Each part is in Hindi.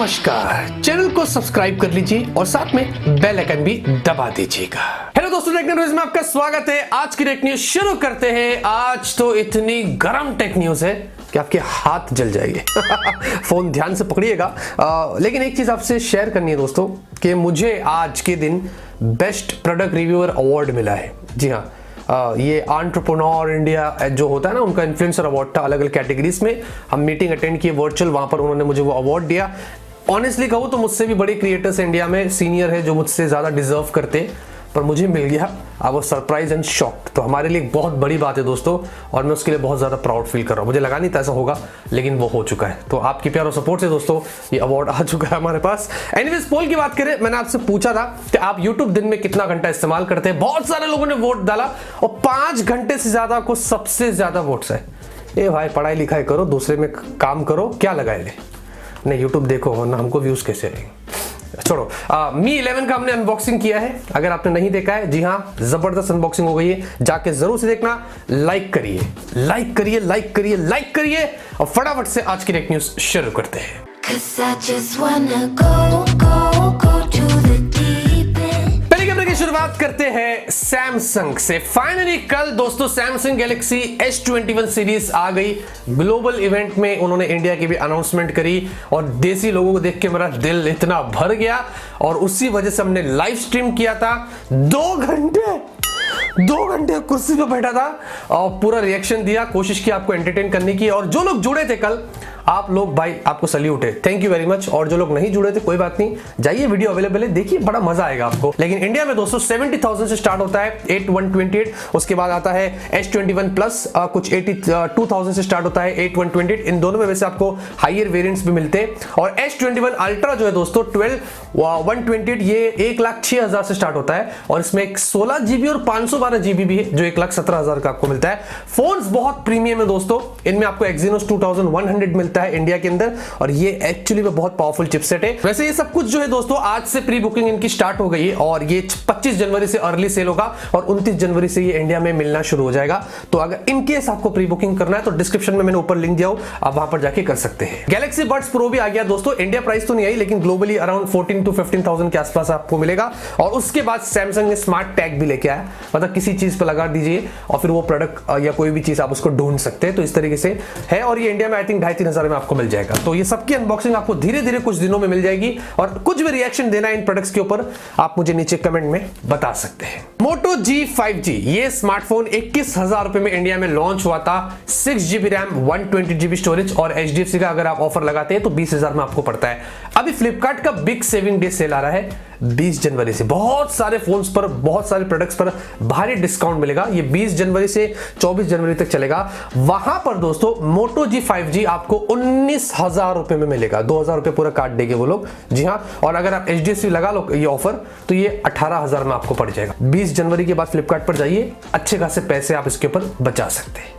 नमस्कार, चैनल को सब्सक्राइब कर लीजिए और साथ में बेल आइकन भी दबा दीजिएगा। हेलो दोस्तों, टेक न्यूज में आपका स्वागत है। आज की टेक न्यूज शुरू करते हैं। आज तो इतनी गरम टेक न्यूज है कि आपके हाथ जल जाएंगे। फोन ध्यान से पकड़िएगा। लेकिन एक चीज आपसे शेयर करनी है दोस्तों कि मुझे आज के दिन बेस्ट प्रोडक्ट रिव्यूअर अवार्ड मिला है। जी हाँ, ये एंटरप्रेन्योर इंडिया जो होता है ना, उनका इन्फ्लुएंसर अवार्ड था। अलग अलग कैटेगरीज में हम मीटिंग अटेंड किए वर्चुअल, वहां पर उन्होंने मुझे वो अवार्ड दिया। ऑनेस्टली कहूँ तो मुझसे भी बड़े क्रिएटर्स इंडिया में सीनियर है जो मुझसे ज़्यादा डिजर्व करते, पर मुझे मिल गया। I was surprise and shocked. तो हमारे लिए एक बहुत बड़ी बात है दोस्तों, और मैं उसके लिए बहुत ज़्यादा प्राउड फील कर रहा हूँ। मुझे लगा नहीं था ऐसा होगा, लेकिन वो हो चुका है। तो आपकी प्यार और सपोर्ट से दोस्तों ये अवार्ड आ चुका है हमारे पास। एनीवेज, पोल की बात करें, मैंने आपसे पूछा था कि आप यूट्यूब दिन में कितना घंटा इस्तेमाल करते हैं। बहुत सारे लोगों ने वोट डाला और 5 घंटे से ज़्यादा को सबसे ज़्यादा वोट्स है। ए भाई, पढ़ाई लिखाई करो, दूसरे में काम करो, क्या लगाए ले, नहीं यूट्यूब देखो, वरना हमको व्यूज कैसे आएंगे। छोड़ो। मी 11 का हमने अनबॉक्सिंग किया है। अगर आपने नहीं देखा है, जी हाँ, जबरदस्त अनबॉक्सिंग हो गई है, जाके जरूर से देखना। लाइक करिए, लाइक करिए, लाइक करिए, लाइक करिए और फटाफट से आज की टेक न्यूज शुरू करते हैं। शुरुआत करते हैं सैमसंग से। फाइनली कल दोस्तों सैमसंग गैलेक्सी S21 सीरीज आ गई। ग्लोबल इवेंट में उन्होंने इंडिया की भी अनाउंसमेंट करी और देसी लोगों को देख के मेरा दिल इतना भर गया, और उसी वजह से हमने लाइव स्ट्रीम किया था। 2 घंटे कुर्सी पे बैठा था और पूरा रिएक्शन दिया, कोशिश की आपको एंटरटेन करने की। और जो लोग जुड़े थे कल, आप लोग भाई, आपको सल्यूट है, थैंक यू वेरी मच। और जो लोग नहीं जुड़े थे, कोई बात नहीं, जाइए, वीडियो अवेलेबल है, देखिए, बड़ा मजा आएगा आपको। लेकिन इंडिया में दोस्तों 70,000 से स्टार्ट होता है 8128, उसके बाद आता है S21 प्लस, कुछ 82,000 से स्टार्ट होता है 8128। इन दोनों में वैसे आपको हाइयर वेरिएंट्स भी मिलते हैं। और S21 अल्ट्रा जो है दोस्तों 12128, ये 1,06,000 से स्टार्ट होता है, और इसमें 16 GB और 512 GB भी है, जो 1,17,000 का आपको मिलता है। फोन्स बहुत प्रीमियम है दोस्तों, इनमें आपको Exynos 2100 मिलता है इंडिया के अंदर, और ये एक्चुअली में बहुत पावरफुल चिपसेट है। वैसे ये सब कुछ जो है दोस्तों, आज से प्री बुकिंग इनकी स्टार्ट हो गई है, और ये 25 जनवरी से अर्ली सेल होगा और 29 जनवरी से ये इंडिया में मिलना शुरू हो जाएगा। तो अगर इन केस आपको प्री बुकिंग करना है तो डिस्क्रिप्शन में मैंने ऊपर लिंक दिया हूं, आप वहां पर जाके कर सकते हैं। गैलेक्सी बड्स प्रो भी आ गया दोस्तों। इंडिया प्राइस तो नहीं आई, लेकिन ग्लोबली अराउंड 14 to 15,000 के आसपास आपको मिलेगा। और उसके बाद सैमसंग ने स्मार्ट टैग भी लेके आया, मतलब किसी चीज पर लगा दीजिए और फिर वो प्रोडक्ट या कोई भी चीज आप उसको ढूंढ सकते हैं। तो इस तरीके से है, और ये इंडिया में आई थिंक 2,500-3,000 में आपको मिल जाएगा। तो ये सबकी अनबॉक्सिंग आपको धीरे धीरे कुछ दिनों में मिल जाएगी, और कुछ भी रिएक्शन देना है इन प्रोडक्ट्स के ऊपर, आप मुझे नीचे कमेंट में बता सकते हैं। Moto G5G, ये स्मार्टफोन 21,000 रुपए में इंडिया में लॉन्च हुआ था। 6GB रैम, 120GB स्टोरेज, और HDFC का अगर आप ऑफर लगाते हैं तो 20,000 में आपको पड़ता है। अभी फ्लिपकार्ट का बिग सेविंग डे सेल आ रहा है 20 जनवरी से। बहुत सारे फोन्स पर, बहुत सारे प्रोडक्ट्स पर भारी डिस्काउंट मिलेगा। ये 20 जनवरी से 24 जनवरी तक चलेगा। वहां पर दोस्तों Moto G5G आपको 19,000 रुपए में मिलेगा। 2,000 रुपए पूरा काट देंगे वो लोग, जी हाँ। और अगर आप HDFC लगा लो ये ऑफर, तो ये 18,000 में आपको पड़ जाएगा। 20 जनवरी के बाद फ्लिपकार्ट पर जाइए, अच्छे खासे पैसे आप इसके ऊपर बचा सकते हैं।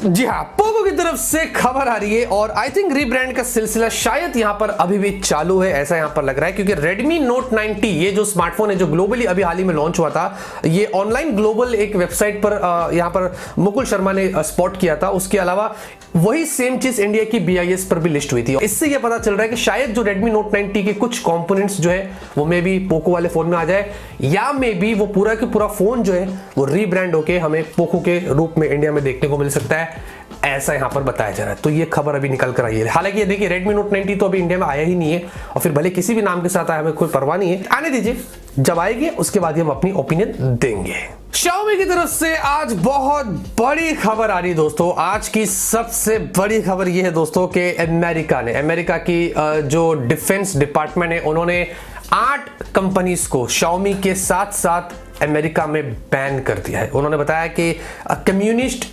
जी हाँ, पोको की तरफ से खबर आ रही है, और आई थिंक रीब्रांड का सिलसिला शायद यहां पर अभी भी चालू है, ऐसा यहां पर लग रहा है। क्योंकि Redmi Note 90, ये जो स्मार्टफोन है जो ग्लोबली अभी हाल ही में लॉन्च हुआ था, ये ऑनलाइन ग्लोबल एक वेबसाइट पर यहां पर मुकुल शर्मा ने स्पॉट किया था। उसके अलावा वही सेम चीज इंडिया की BIS पर भी लिस्ट हुई थी। इससे यह पता चल रहा है कि शायद जो Redmi Note 90 के कुछ कंपोनेंट्स जो है वो मे बी पोको वाले फोन में आ जाए, या मे बी वो पूरा के पूरा फोन जो है वो रीब्रांड होके हमें पोको के रूप में इंडिया में देखने को मिल सकता है, ऐसा यहां पर बताया जा रहा है। तो ये खबर अभी निकल कर आई है। हालांकि ये देखिए, Redmi Note 90 तो अभी इंडिया में आया ही नहीं है, और फिर भले किसी भी नाम के साथ आए, हमें कोई परवाह नहीं है, आने दीजिए, जब आएगी उसके बाद हम अपनी ओपिनियन देंगे। Xiaomi की तरफ से आज बहुत बड़ी खबर आ रही है दोस्तों। आज की सबसे बड़ी खबर यह है दोस्तों कि अमेरिका की जो डिफेंस डिपार्टमेंट है, उन्होंने 8 कंपनीज को Xiaomi के साथ साथ अमेरिका में बैन कर दिया है। उन्होंने बताया कि कम्युनिस्ट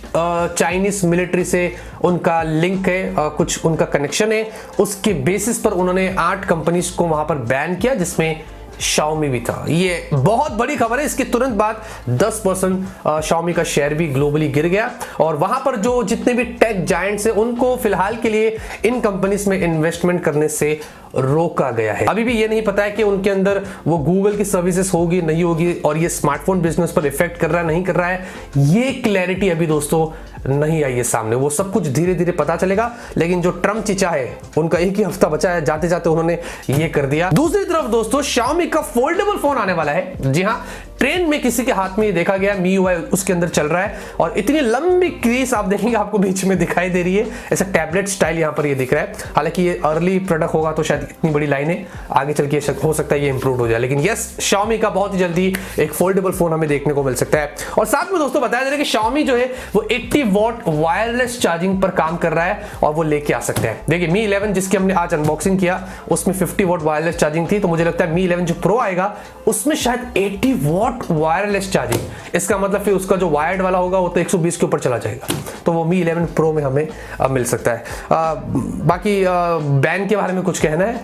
चाइनीज मिलिट्री से उनका लिंक है, कुछ उनका कनेक्शन है, उसके बेसिस पर उन्होंने 8 कंपनीज को वहां पर बैन किया, जिसमें Xiaomi भी था। ये बहुत बड़ी खबर है। इसके तुरंत बाद 10% Xiaomi का शेयर भी ग्लोबली गिर गया और वहां पर जो जितने भी टेक जायंट्स हैं उनको फिलहाल के लिए इन कंपनीज में इन्वेस्टमेंट करने से रोका गया है। अभी भी ये नहीं पता है कि उनके अंदर वो गूगल की सर्विसेज होगी नहीं होगी और ये स्मार्टफोन बिजनेस पर इफेक्ट कर रहा है नहीं कर रहा है, ये क्लैरिटी अभी दोस्तों नहीं आई है सामने। वो सब कुछ धीरे धीरे पता चलेगा, लेकिन जो ट्रम्प चिचा है उनका एक ही हफ्ता बचा है, जाते जाते उन्होंने ये कर दिया। दूसरी तरफ दोस्तों Xiaomi का फोल्डेबल फोन आने वाला है। जी हाँ, ट्रेन में किसी के हाथ में ये देखा गया, MIUI उसके अंदर चल रहा है और इतनी लंबी क्रीज आप देखेंगे आपको बीच में दिखाई दे रही है, ऐसा टैबलेट स्टाइल यहां पर ये दिख रहा है। हालांकि ये अर्ली प्रोडक्ट होगा तो शायद इतनी बड़ी लाइनें आगे चल के हो सकता है ये इंप्रूव हो जाए, लेकिन यस Xiaomi का बहुत ही जल्दी एक फोल्डेबल फोन हमें देखने को मिल सकता है। और साथ में दोस्तों बताया जा रहा है कि Xiaomi जो है वो 80 वॉट वायरलेस चार्जिंग पर काम कर रहा है और वो लेके आ सकते हैं। देखिए Mi 11 जिसकी हमने आज अनबॉक्सिंग किया उसमें 50 वॉट वायरलेस चार्जिंग थी, तो मुझे लगता है Mi 11 जो प्रो आएगा उसमें शायद 80 वॉट वायरलेस चार्जिंग। इसका मतलब फिर उसका जो वायर्ड वाला होगा वो तो 120 के ऊपर चला जाएगा, तो वो Mi 11 प्रो में हमें मिल सकता है। बाकी बैन के बारे में कुछ कहना है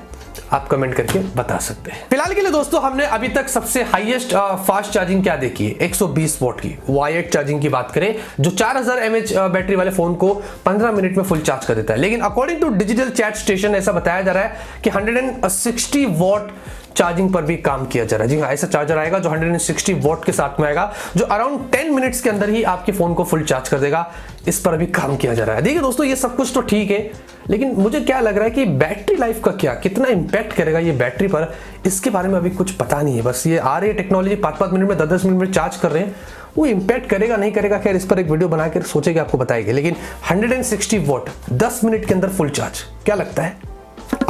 आप कमेंट करके बता सकते हैं। फिलहाल के लिए दोस्तों हमने अभी तक सबसे हाईएस्ट फास्ट चार्जिंग क्या देखी है, 120 वॉट की वायर्ड चार्जिंग की बात करें, जो 4000 mAh बैटरी वाले फोन को 15 मिनट में फुल चार्ज कर देता है। लेकिन according to digital chat station ऐसा बताया जा रहा है कि 160 वॉट चार्जिंग पर भी काम किया जा रहा है। जी हाँ, ऐसा चार्जर आएगा जो 160 वॉट के साथ में आएगा, जो अराउंड 10 मिनट्स के अंदर ही आपके फोन को फुल चार्ज कर देगा। इस पर भी काम किया जा रहा है। देखिए दोस्तों, ये सब कुछ तो ठीक है, लेकिन मुझे क्या लग रहा है कि बैटरी लाइफ का क्या, कितना इंपैक्ट करेगा ये बैटरी पर, इसके बारे में अभी कुछ पता नहीं है। बस ये आ रही है टेक्नोलॉजी, 5-5 मिनट में 10-10 मिनट में चार्ज कर रहे हैं, वो इंपैक्ट करेगा नहीं करेगा खैर इस पर एक वीडियो बनाकर सोचेगा आपको बताएंगे। लेकिन 160 वॉट 10 मिनट के अंदर फुल चार्ज, क्या लगता है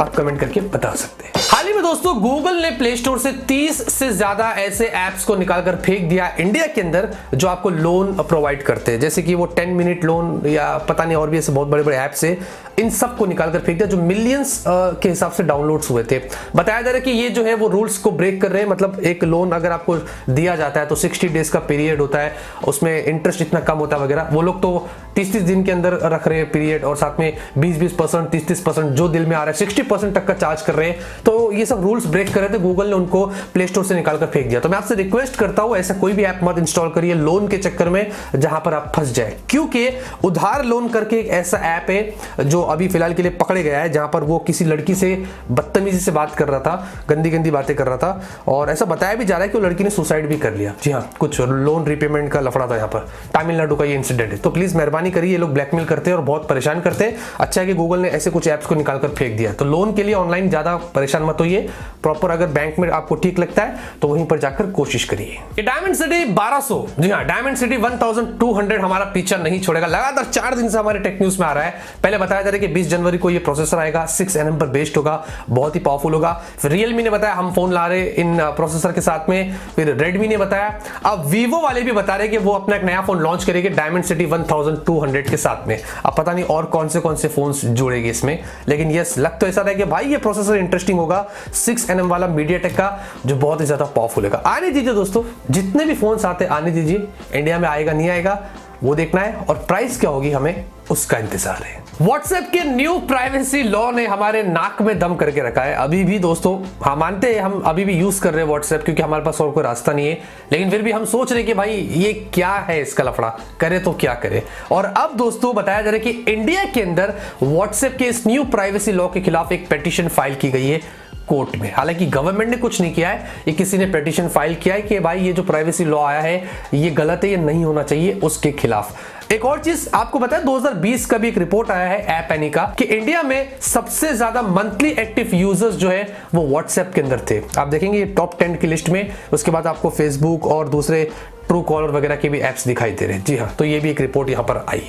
आप कमेंट करके बता सकते हैं। हाल ही में दोस्तों गूगल ने प्ले स्टोर से 30 से ज्यादा ऐसे ऐप्स को निकालकर फेंक दिया इंडिया के अंदर जो आपको लोन प्रोवाइड करते हैं, जैसे कि वो 10 मिनट लोन या पता नहीं और भी ऐसे बहुत बड़े बड़े ऐप्स है, इन सब को निकालकर फेंक दिया जो मिलियंस के हिसाब से डाउनलोड्स हुए थे। बताया जा रहा है कि ये जो है वो रूल्स को ब्रेक कर रहे हैं। मतलब एक लोन अगर आपको दिया जाता है तो 60 डेज का पीरियड होता है, उसमें इंटरेस्ट इतना कम होता है वगैरह, वो लोग तो 30-30 दिन के अंदर रख रहे हैं पीरियड और साथ में 20-20%, 30-30% जो दिल में आ रहा है 60% तक का चार्ज कर रहे हैं। तो ये सब रूल्स ब्रेक कर रहे थे, गूगल ने उनको प्ले स्टोर से निकालकर फेंक दिया। तो मैं आपसे रिक्वेस्ट करता हूं ऐसा कोई भी ऐप मत इंस्टॉल करिए लोन के चक्कर में जहां पर आप फंस जाए, क्योंकि उधार लोन करके एक ऐसा ऐप है जो अभी फिलहाल के लिए पकड़े गया है, जहां पर वो किसी लड़की से बदतमीजी से बात कर रहा था, गंदी गंदी बातें कर रहा था और ऐसा बताया भी जा रहा है कि वो लड़की ने सुसाइड भी कर लिया। जी हाँ, कुछ लोन रीपेमेंट का लफड़ा था यहाँ पर, तमिलनाडु का ये इंसिडेंट है। तो प्लीज मेहरबानी करिए, ये लोग ब्लैकमेल करते हैं और बहुत परेशान करते हैं। अच्छा है कि गूगल ने ऐसे कुछ ऐप्स को निकालकर फेंक दिया। तो लोन के लिए ऑनलाइन ज्यादा परेशान मत होइए, प्रॉपर अगर बैंक में आपको ठीक लगता है तो वहीं पर जाकर कोशिश करिए। डायमंड सिटी 1200, जी हाँ डायमंड सिटी 1200 हमारा पीछा नहीं छोड़ेगा। लगातार 4 दिन से हमारे टेक न्यूज में आ रहा है। पहले बताया जा रहा है कि 20 जनवरी को ये प्रोसेसर आएगा, 6nm पर बेस्ड होगा, बहुत ही पावरफुल होगा। फिर रियलमी ने बताया हम फोन ला रहे इन प्रोसेसर के साथ में, फिर रेडमी ने बताया, अब वीवो वाले भी बता रहे कि वो अपना एक नया फोन लॉन्च करेंगे डायमंड सिटी 1200 के साथ में। अब पता नहीं और कौन से फोन्स जुड़ेंगे इसमें, लेकिन यस लग तो ऐसा रहा है कि भाई ये प्रोसेसर इंटरेस्टिंग होगा, 6nm वाला मीडियाटेक का जो बहुत ही ज्यादा पावरफुल होगा। आने दीजिए दोस्तों, जितने भी फोन्स आते आने दीजिए, इंडिया में आएगा नहीं आएगा वो देखना है और प्राइस क्या होगी हमें उसका इंतजार है। व्हाट्सएप के न्यू प्राइवेसी लॉ ने हमारे नाक में दम करके रखा है। अभी भी दोस्तों हम मानते हैं, हम अभी भी यूज कर रहे हैं व्हाट्सएप क्योंकि हमारे पास और कोई रास्ता नहीं है, लेकिन फिर भी हम सोच रहे कि भाई ये क्या है, इसका लफड़ा करे तो क्या करे। और अब दोस्तों बताया जा रहा है कि इंडिया के अंदर व्हाट्सएप के इस न्यू प्राइवेसी लॉ के खिलाफ एक पिटीशन फाइल की गई है कोर्ट में। हालांकि गवर्नमेंट ने कुछ नहीं किया है, ये किसी ने पिटीशन फाइल किया है कि भाई ये जो प्राइवेसी लॉ आया है ये गलत है, ये नहीं होना चाहिए, उसके खिलाफ। एक और चीज आपको पता है 2020 का भी एक रिपोर्ट आया है ऐप एनी का कि इंडिया में सबसे ज्यादा मंथली एक्टिव यूजर्स जो है वो व्हाट्सएप के अंदर थे। आप देखेंगे ये टॉप 10 की लिस्ट में, उसके बाद आपको फेसबुक और दूसरे ट्रू कॉलर वगैरह के भी एप्स दिखाई दे रहे हैं। जी हाँ, तो ये भी एक रिपोर्ट यहां पर आई।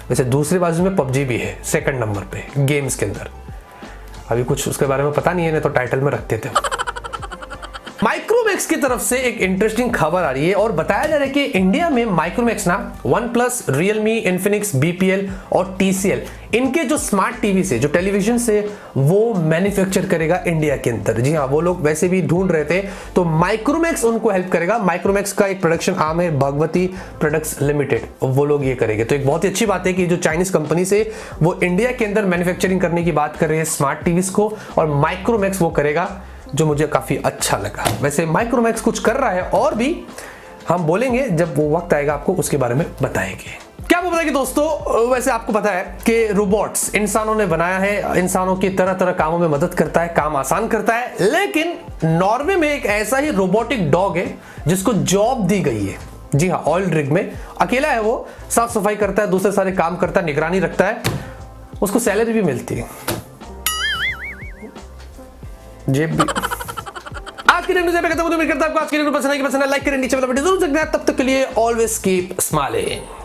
वैसे दूसरी बाजू में पबजी भी है सेकंड नंबर पे गेम्स के अंदर। अभी कुछ उसके बारे में पता नहीं है, नहीं तो टाइटल में रखते थे। माइक्रोमैक्स की तरफ से एक इंटरेस्टिंग खबर आ रही है और बताया जा रहा है कि इंडिया में माइक्रोमैक्स ना OnePlus, Realme, Infinix, BPL और TCL इनके जो स्मार्ट टीवी से, जो टेलीविजन से वो मैन्युफैक्चर करेगा इंडिया के अंदर। जी हाँ, वो लोग वैसे भी ढूंढ रहे थे, तो माइक्रोमैक्स उनको हेल्प करेगा। माइक्रोमैक्स का एक प्रोडक्शन आर्म है भगवती प्रोडक्ट्स लिमिटेड, वो लोग ये करेंगे। तो एक बहुत ही अच्छी बात है कि जो चाइनीज कंपनी से वो इंडिया के अंदर मैन्युफैक्चरिंग करने की बात कर रहे हैं स्मार्ट टीवीज को, और माइक्रोमैक्स वो करेगा जो मुझे काफी अच्छा लगा। वैसे माइक्रोमैक्स कुछ कर रहा है और भी, हम बोलेंगे जब वो वक्त आएगा, आपको उसके बारे में बताएंगे। क्या वो बताएंगे दोस्तों, वैसे आपको पता है कि रोबोट्स इंसानों ने बनाया है, इंसानों की तरह तरह कामों में मदद करता है, काम आसान करता है, लेकिन नॉर्वे में एक ऐसा ही रोबोटिक डॉग है जिसको जॉब दी गई है। जी हाँ, ऑयल रिग में अकेला है वो, साफ सफाई करता है, दूसरे सारे काम करता है, निगरानी रखता है, उसको सैलरी भी मिलती है, जेब भी। आज की न्यूज़ पे खत्म होती है। आपको आज की न्यूज़ पसंद है कि पसंद है, लाइक करें, नीचे वाला बटन जरूर दबाएं। तब तक के लिए ऑलवेज कीप स्माइलिंग।